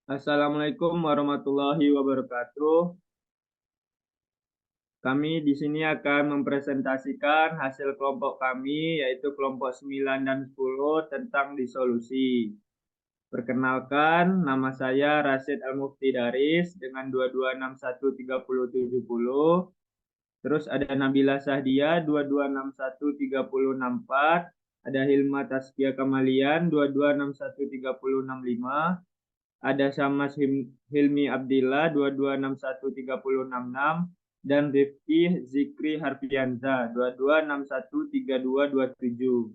Assalamualaikum warahmatullahi wabarakatuh. Kami di sini akan mempresentasikan hasil kelompok kami, yaitu kelompok 9 dan 10 tentang disolusi. Perkenalkan, nama saya Rasid Al-Mufti Daris dengan 22613070. Terus ada Nabila Sahdia 22613064. Ada Hilma Taskia Kamalian 22613065. Ada Syamas Hilmi Abdillah 22613066 dan Rifki Zikri Harfianza 22613227.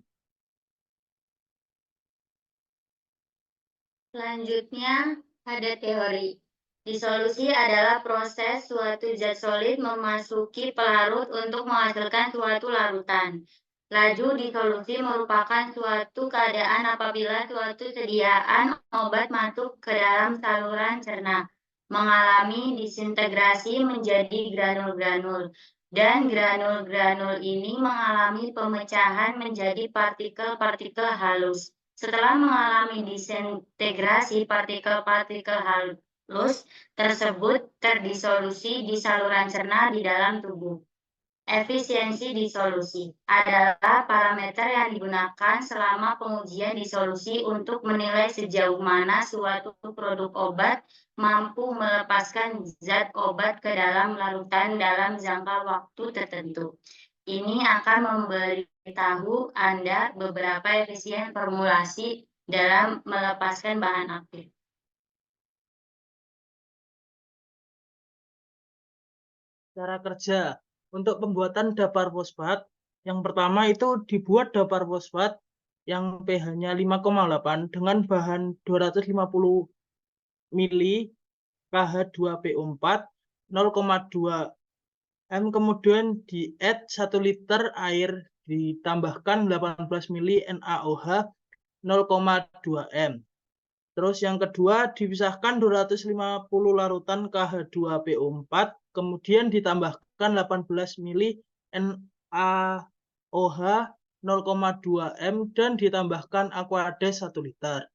Selanjutnya, ada teori. Disolusi adalah proses suatu zat solid memasuki pelarut untuk menghasilkan suatu larutan. Laju disolusi merupakan suatu keadaan apabila suatu sediaan obat masuk ke dalam saluran cerna, mengalami disintegrasi menjadi granul-granul, dan granul-granul ini mengalami pemecahan menjadi partikel-partikel halus. Setelah mengalami disintegrasi, partikel-partikel halus tersebut terdisolusi di saluran cerna di dalam tubuh. Efisiensi disolusi adalah parameter yang digunakan selama pengujian disolusi untuk menilai sejauh mana suatu produk obat mampu melepaskan zat obat ke dalam larutan dalam jangka waktu tertentu. Ini akan memberitahu Anda beberapa efisien formulasi dalam melepaskan bahan aktif. Cara kerja untuk pembuatan dapar fosfat, yang pertama itu dibuat dapar fosfat yang pH-nya 5,8 dengan bahan 250 mili KH2PO4 0,2 M, kemudian di add 1 liter air, ditambahkan 18 mili NaOH 0,2 M. Terus yang kedua, dipisahkan 250 larutan KH2PO4, kemudian ditambahkan 18 mili NaOH 0,2 M dan ditambahkan Aquades 1 liter.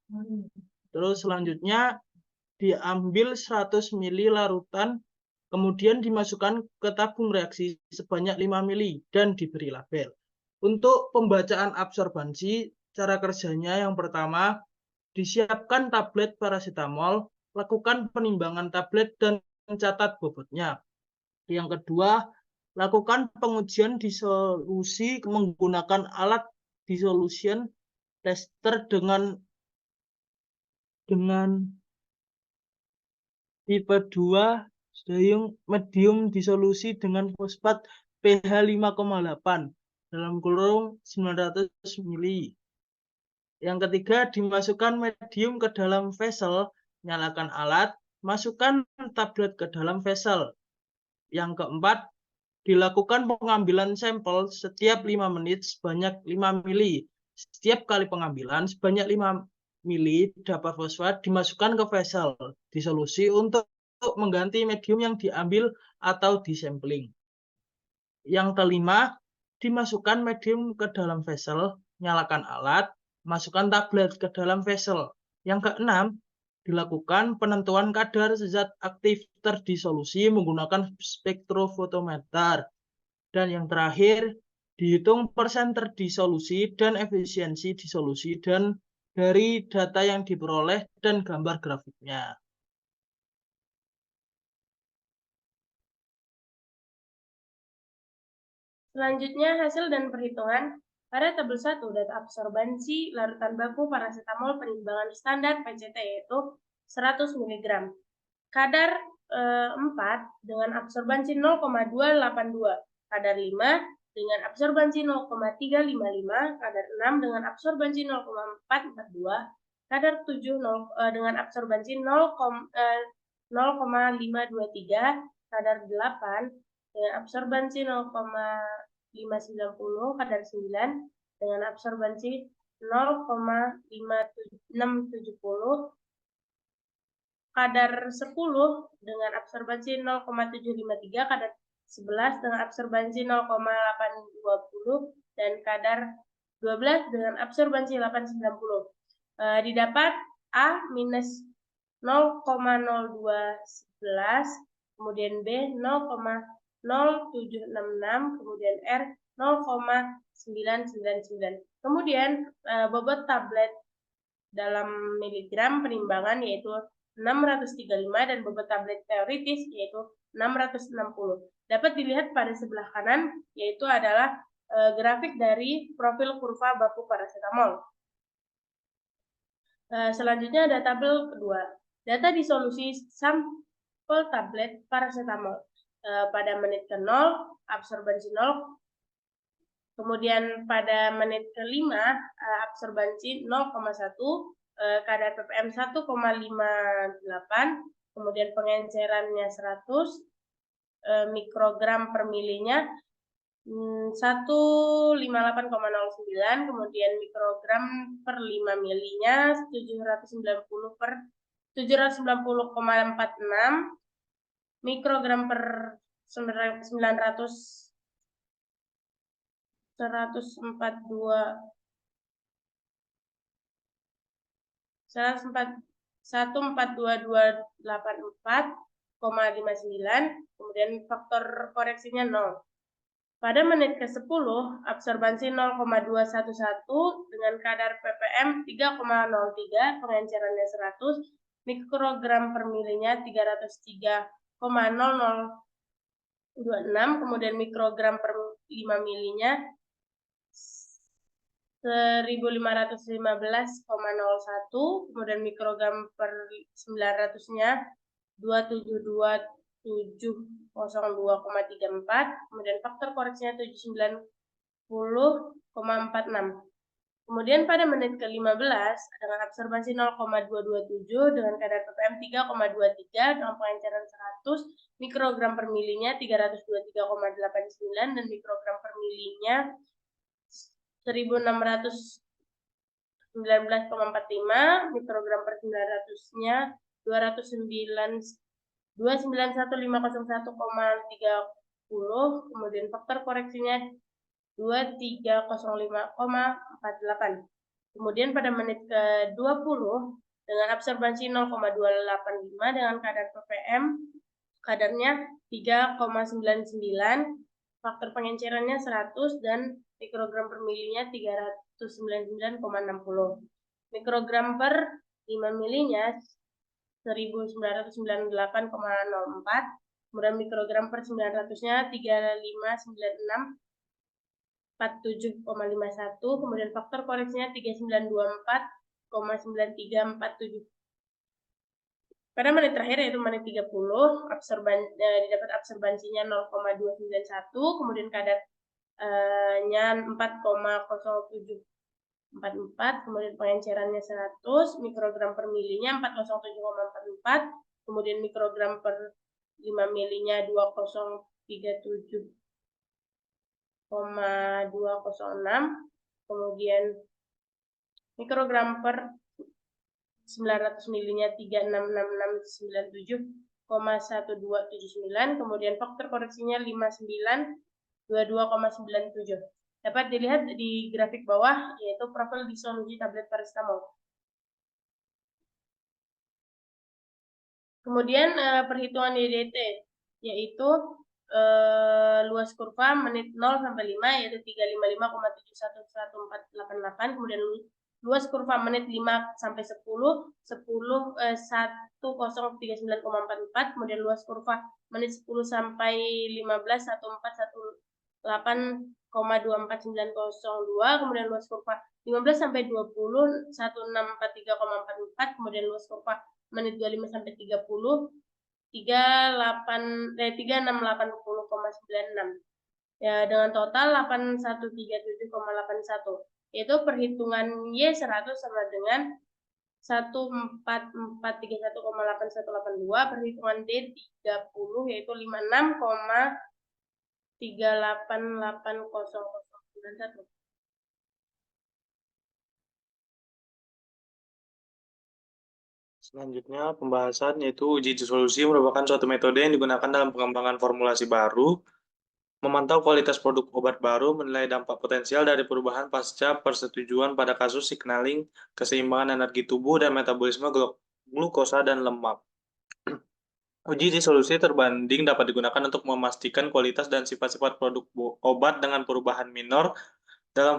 Terus selanjutnya diambil 100 mili larutan, kemudian dimasukkan ke tabung reaksi sebanyak 5 mili dan diberi label. Untuk pembacaan absorbansi, cara kerjanya yang pertama, disiapkan tablet paracetamol, lakukan penimbangan tablet dan mencatat bobotnya. Yang kedua, lakukan pengujian disolusi menggunakan alat dissolution tester dengan tipe 2 medium disolusi dengan fosfat pH 5,8 dalam kurung 900 mili. Yang ketiga, dimasukkan medium ke dalam vessel, nyalakan alat, masukkan tablet ke dalam vessel. Yang keempat, dilakukan pengambilan sampel setiap 5 menit sebanyak 5 mili. Setiap kali pengambilan sebanyak 5 mili dapar fosfat dimasukkan ke vessel disolusi untuk mengganti medium yang diambil atau disampling. Yang kelima, dimasukkan medium ke dalam vessel, nyalakan alat, masukkan tablet ke dalam vessel. Yang keenam, dilakukan penentuan kadar zat aktif terdisolusi menggunakan spektrofotometer. Dan yang terakhir, dihitung persen terdisolusi dan efisiensi disolusi dan dari data yang diperoleh dan gambar grafiknya. Selanjutnya, hasil dan perhitungan. Pada tabel 1, data absorbansi larutan baku paracetamol penimbangan standar PCT yaitu 100 mg. Kadar 4 dengan absorbansi 0,282. Kadar 5 dengan absorbansi 0,355. Kadar 6 dengan absorbansi 0,442. Kadar 7 dengan absorbansi 0,523. Kadar 8 dengan absorbansi 0,590, kadar 9 dengan absorbansi 0,5670, kadar 10 dengan absorbansi 0,753, kadar 11 dengan absorbansi 0,820, dan kadar 12 dengan absorbansi 890. Didapat A minus 0,0211, kemudian B 0,0766, kemudian R 0,999. Kemudian bobot tablet dalam miligram penimbangan yaitu 635 dan bobot tablet teoritis yaitu 660. Dapat dilihat pada sebelah kanan yaitu adalah grafik dari profil kurva baku paracetamol. Selanjutnya ada tabel kedua. Data di solusi sampel tablet paracetamol. Pada menit ke-0, absorbansi 0. Kemudian pada menit ke-5, absorbansi 0,1, kadar ppm 1,58, kemudian pengencerannya 100, mikrogram per milinya 158,09, kemudian mikrogram per 5 milinya 790,46, mikrogram per 142,59, kemudian faktor koreksinya 0. Pada menit ke-10, absorbansi 0,211 dengan kadar ppm 3,03, pengencerannya 100, mikrogram per milinya 303,0026, kemudian mikrogram per 5 milinya 1515,01, kemudian mikrogram per 900-nya 2727,02,34, kemudian faktor koreksinya 790,46. Kemudian pada menit ke-15 dengan absorbansi 0,227 dengan kadar ppm 3,23 dengan pengenceran 100, mikrogram per milinya 323,89 dan mikrogram per milinya 1619,45, mikrogram per 900-nya 291.501,30, kemudian faktor koreksinya 2305,48. Kemudian pada menit ke-20 dengan absorbansi 0,285 dengan kadar ppm kadarnya 3,99, faktor pengencerannya 100 dan mikrogram per milinya 399,60. Mikrogram per 5 milinya 1998,04, kemudian mikrogram per 900-nya 3596,47,51, kemudian faktor koreksinya 3924,9347. Pada menit terakhir yaitu menit 30, didapat absorbansinya 0,291, kemudian kadarnya 4,0744, kemudian pengencerannya 100, mikrogram per milinya 407,44, kemudian mikrogram per 5 milinya 2037,206, kemudian mikrogram per 900 milinya 366697,1279, kemudian faktor koreksinya 5922,97. Dapat dilihat di grafik bawah yaitu profil disolusi tablet paracetamol. Kemudian perhitungan YDT yaitu luas kurva menit 0 sampai 5 yaitu 355,711488, kemudian luas kurva menit 5 sampai 10 1,039,44, kemudian luas kurva menit 10 sampai 15 141,2490,2, kemudian luas kurva 15 sampai 20 1643,44, kemudian luas kurva menit 25 sampai 30 3680,96 ya, dengan total 8137,81, yaitu perhitungan Y100 sama dengan 1441,8182, perhitungan D30 yaitu 56,3880091. Selanjutnya, pembahasan yaitu uji disolusi merupakan suatu metode yang digunakan dalam pengembangan formulasi baru, memantau kualitas produk obat baru, menilai dampak potensial dari perubahan pasca persetujuan pada kasus signaling, keseimbangan energi tubuh, dan metabolisme glukosa, dan lemak. Uji disolusi terbanding dapat digunakan untuk memastikan kualitas dan sifat-sifat produk obat dengan perubahan minor dalam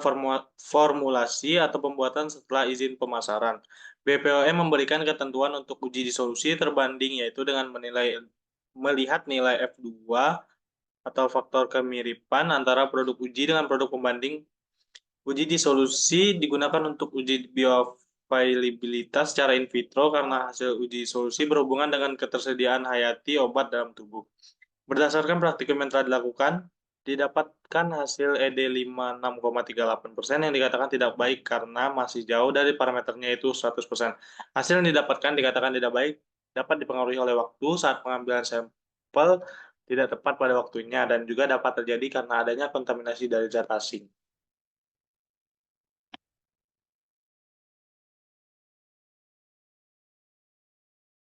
formulasi atau pembuatan setelah izin pemasaran. BPOM memberikan ketentuan untuk uji disolusi terbanding, yaitu dengan melihat nilai F2 atau faktor kemiripan antara produk uji dengan produk pembanding. Uji disolusi digunakan untuk uji bioavailabilitas secara in vitro karena hasil uji disolusi berhubungan dengan ketersediaan hayati obat dalam tubuh. Berdasarkan praktikum yang telah dilakukan, didapatkan hasil ED 56,38% yang dikatakan tidak baik karena masih jauh dari parameternya yaitu 100%. Hasil yang didapatkan dikatakan tidak baik dapat dipengaruhi oleh waktu saat pengambilan sampel tidak tepat pada waktunya dan juga dapat terjadi karena adanya kontaminasi dari zat asing.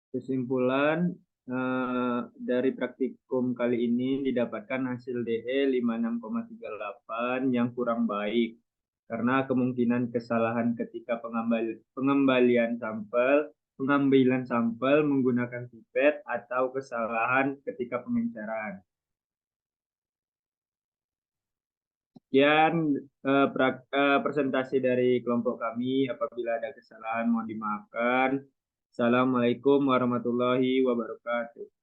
Kesimpulan dari praktikum kali ini didapatkan hasil DE 56,38 yang kurang baik karena kemungkinan kesalahan ketika pengambilan sampel menggunakan pipet atau kesalahan ketika pengenceran. Sekian presentasi dari kelompok kami. Apabila ada kesalahan mohon dimaafkan. Assalamualaikum warahmatullahi wabarakatuh.